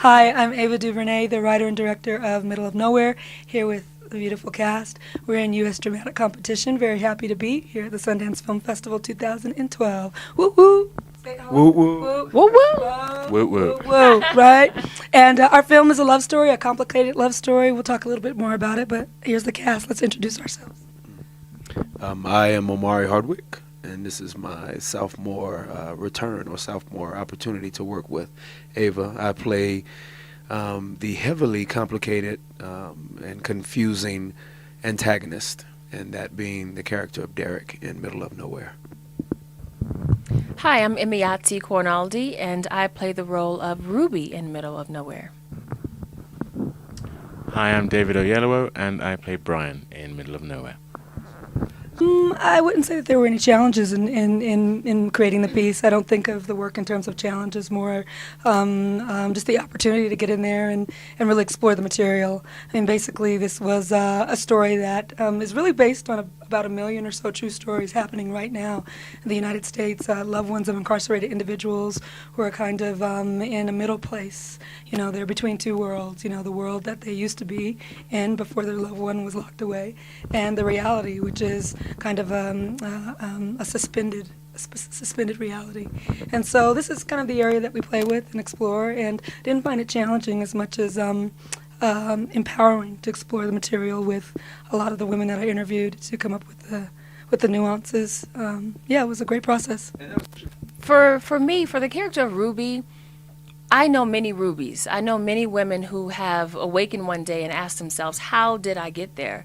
Hi, I'm Ava DuVernay, the writer and director of Middle of Nowhere, here with the beautiful cast. We're in U.S. Dramatic Competition. Very happy to be here at the Sundance Film Festival 2012. Woo woo! Say hello. Woo woo. Woo Woo woo. woo. Woo woo. Woo, right? And our film is a love story, a complicated love story. We'll talk a little bit more about it, but here's the cast. Let's introduce ourselves. I am Omari Hardwick, and this is my sophomore return or sophomore opportunity to work with Ava. I play the heavily complicated and confusing antagonist, and that being the character of Derek in Middle of Nowhere. Hi, I'm Emayatzy E, Corinealdi, and I play the role of Ruby in Middle of Nowhere. Hi, I'm David Oyelowo, and I play Brian in Middle of Nowhere. I wouldn't say that there were any challenges in creating the piece. I don't think of the work in terms of challenges, more just the opportunity to get in there and really explore the material. I mean, basically, this was a story that is really based on about 1 million or so true stories happening right now in the United States. Loved ones of incarcerated individuals who are kind of in a middle place. You know, they're between two worlds. You know, the world that they used to be in before their loved one was locked away, and the reality, which is kind of a suspended reality. And so this is kind of the area that we play with and explore, and didn't find it challenging as much as empowering to explore the material with a lot of the women that I interviewed to come up with the nuances. Yeah, it was a great process. For me, for the character of Ruby, I know many Rubies. I know many women who have awakened one day and asked themselves, how did I get there?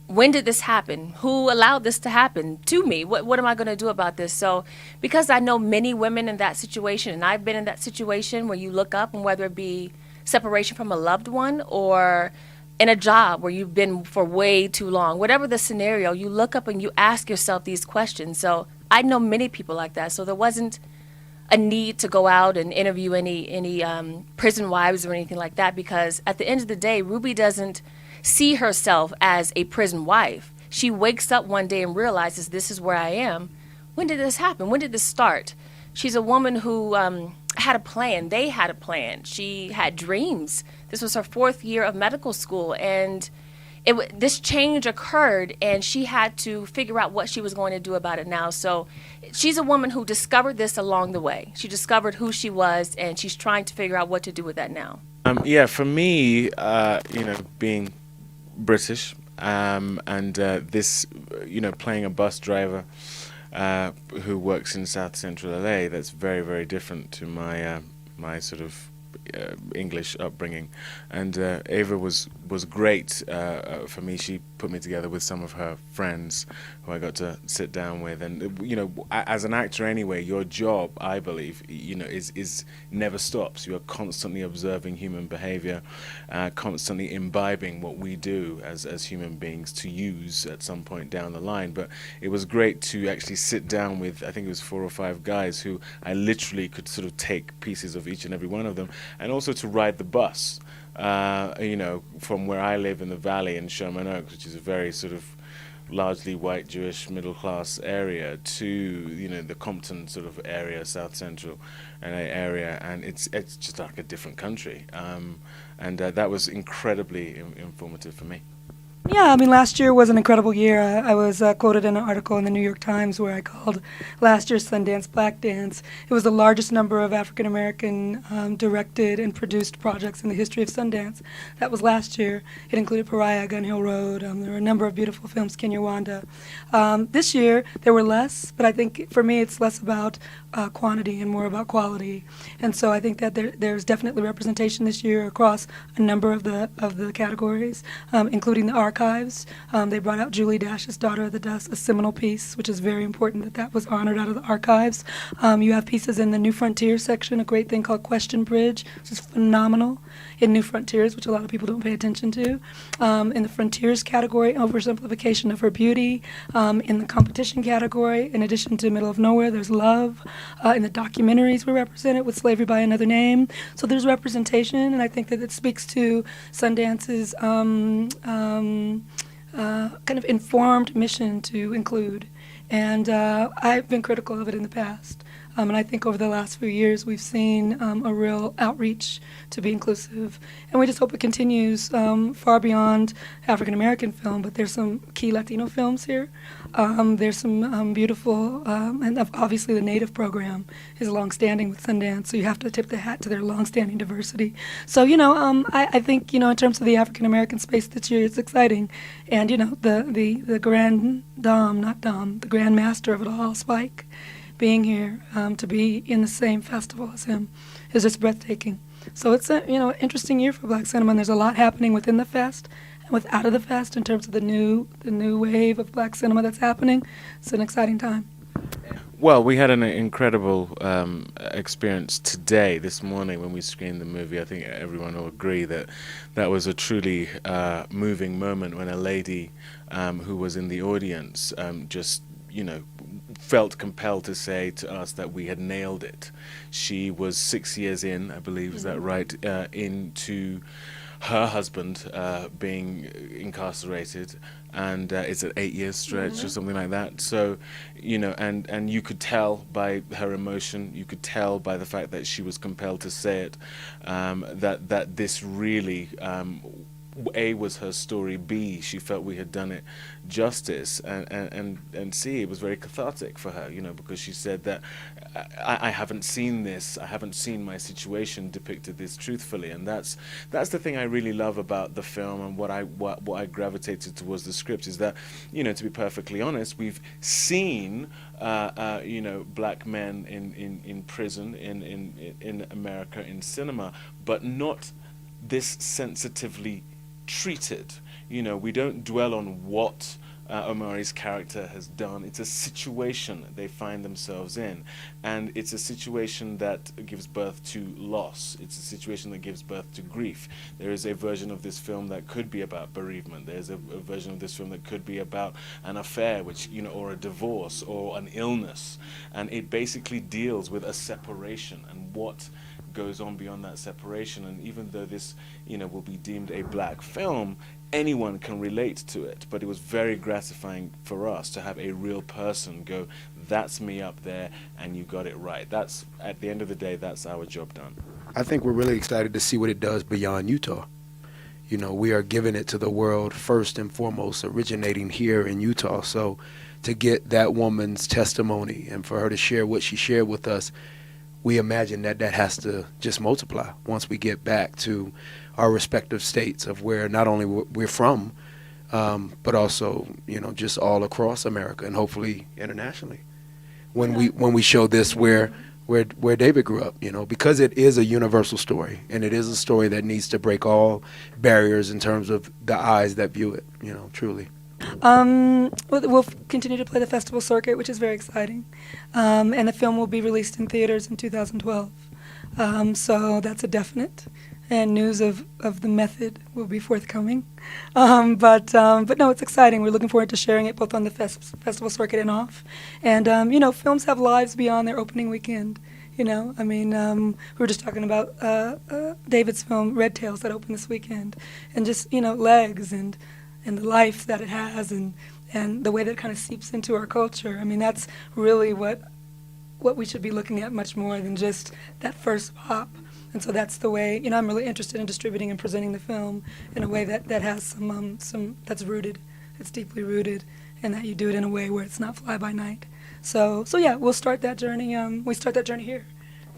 When did this happen? Who allowed this to happen to me? What am I going to do about this? So because I know many women in that situation, and I've been in that situation where you look up, and whether it be separation from a loved one or in a job where you've been for way too long, whatever the scenario, you look up and you ask yourself these questions. So I know many people like that. So there wasn't a need to go out and interview any prison wives or anything like that, because at the end of the day, Ruby doesn't see herself as a prison wife. She wakes up one day and realizes, this is where I am. When did this happen? When did this start? She's a woman who had a plan. They had a plan. She had dreams. This was her 4th year of medical school, and this change occurred, and she had to figure out what she was going to do about it now. So she's a woman who discovered this along the way. She discovered who she was, and she's trying to figure out what to do with that now. Yeah, for me, being British, and this, playing a bus driver who works in South Central LA, that's very, very different to my my sort of English upbringing. And Ava was great for me. She put me together with some of her friends who I got to sit down with. And as an actor anyway, your job, I believe, is never stops. You are constantly observing human behavior, constantly imbibing what we do as human beings to use at some point down the line. But it was great to actually sit down with, I think it was 4 or 5 guys who I literally could sort of take pieces of each and every one of them, and also to ride the bus, from where I live in the Valley in Sherman Oaks, which is a very sort of largely white Jewish middle class area, to the Compton sort of area, South Central LA area, and it's just like a different country, and that was incredibly informative for me. Yeah, I mean, last year was an incredible year. I was quoted in an article in the New York Times where I called last year's Sundance Black Dance. It was the largest number of African-American directed and produced projects in the history of Sundance. That was last year. It included Pariah, Gun Hill Road. There were a number of beautiful films, Kinyarwanda. This year, there were less, but I think for me it's less about quantity and more about quality. And so I think that there's definitely representation this year across a number of the categories, including the archives. They brought out Julie Dash's Daughter of the Dust, a seminal piece, which is very important that was honored out of the archives. You have pieces in the New Frontiers section, a great thing called Question Bridge, which is phenomenal in New Frontiers, which a lot of people don't pay attention to. In the Frontiers category, oversimplification of her beauty. In the competition category, in addition to Middle of Nowhere, there's Love. In the documentaries, we're represented with Slavery by Another Name. So there's representation, and I think that it speaks to Sundance's kind of informed mission to include. And I've been critical of it in the past. And I think over the last few years, we've seen a real outreach to be inclusive. And we just hope it continues far beyond African-American film, but there's some key Latino films here. There's some beautiful, and obviously the Native program is longstanding with Sundance, so you have to tip the hat to their longstanding diversity. So, I think, in terms of the African-American space this year, it's exciting. And, the grand dame, not dame, the grand master of it all, Spike, being here to be in the same festival as him is just breathtaking. So it's a interesting year for Black cinema, and there's a lot happening within the fest and out of the fest in terms of the new wave of Black cinema that's happening. It's an exciting time. Well, we had an incredible experience today, this morning, when we screened the movie. I think everyone will agree that that was a truly moving moment when a lady who was in the audience just, felt compelled to say to us that we had nailed it. She was 6 years in, I believe, is that right, into her husband being incarcerated, and it's an 8 year stretch or something like that. So, and you could tell by her emotion, you could tell by the fact that she was compelled to say it, that this really, A, was her story, B, she felt we had done it justice, and C, it was very cathartic for her, because she said that I haven't seen this, I haven't seen my situation depicted this truthfully, and that's the thing I really love about the film, and what I gravitated towards the script is that, to be perfectly honest, we've seen black men in prison in America in cinema, but not this sensitively treated. We don't dwell on what Omari's character has done. It's a situation they find themselves in, and it's a situation that gives birth to loss. It's a situation that gives birth to grief. There is a version of this film that could be about bereavement. There's a version of this film that could be about an affair, or a divorce, or an illness, and it basically deals with a separation and what goes on beyond that separation. And even though this will be deemed a black film, anyone can relate to it, but it was very gratifying for us to have a real person go, that's me up there, and you got it right. That's, at the end of the day, that's our job done. I think we're really excited to see what it does beyond Utah. We are giving it to the world first and foremost, originating here in Utah. So to get that woman's testimony and for her to share what she shared with us, we imagine that has to just multiply once we get back to our respective states of where not only we're from, but also, just all across America and hopefully internationally. When we show this where David grew up, because it is a universal story, and it is a story that needs to break all barriers in terms of the eyes that view it, truly. We'll continue to play the festival circuit, which is very exciting. And the film will be released in theaters in 2012. So that's a definite. And news of the method will be forthcoming. But no, it's exciting. We're looking forward to sharing it both on the festival circuit and off. And, films have lives beyond their opening weekend. We were just talking about David's film, Red Tails, that opened this weekend. And just, legs and the life that it has and the way that it kind of seeps into our culture. That's really what we should be looking at much more than just that first pop. And so that's the way, I'm really interested in distributing and presenting the film in a way that has some that's rooted, it's deeply rooted, and that you do it in a way where it's not fly by night. So yeah, we'll start that journey. We start that journey here.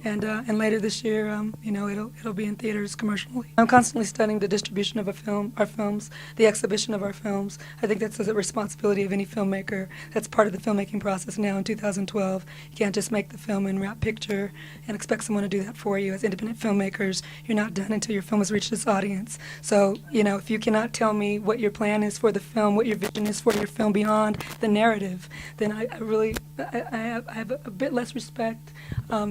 And later this year, it'll be in theaters commercially. I'm constantly studying the distribution of our films, the exhibition of our films. I think that's the responsibility of any filmmaker. That's part of the filmmaking process now in 2012. You can't just make the film and wrap picture and expect someone to do that for you. As independent filmmakers, you're not done until your film has reached its audience. So, if you cannot tell me what your plan is for the film, what your vision is for your film beyond the narrative, then I have a bit less respect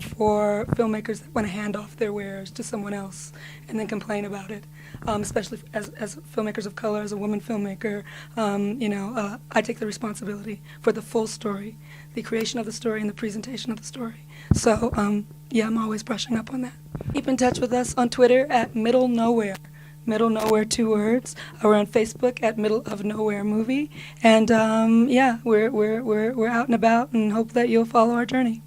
for filmmakers that want to hand off their wares to someone else and then complain about it, especially as filmmakers of color, as a woman filmmaker. I take the responsibility for the full story, the creation of the story and the presentation of the story. So, I'm always brushing up on that. Keep in touch with us on Twitter at Middle Nowhere. Middle Nowhere, 2 words. We're on Facebook at Middle of Nowhere Movie. And we're out and about and hope that you'll follow our journey.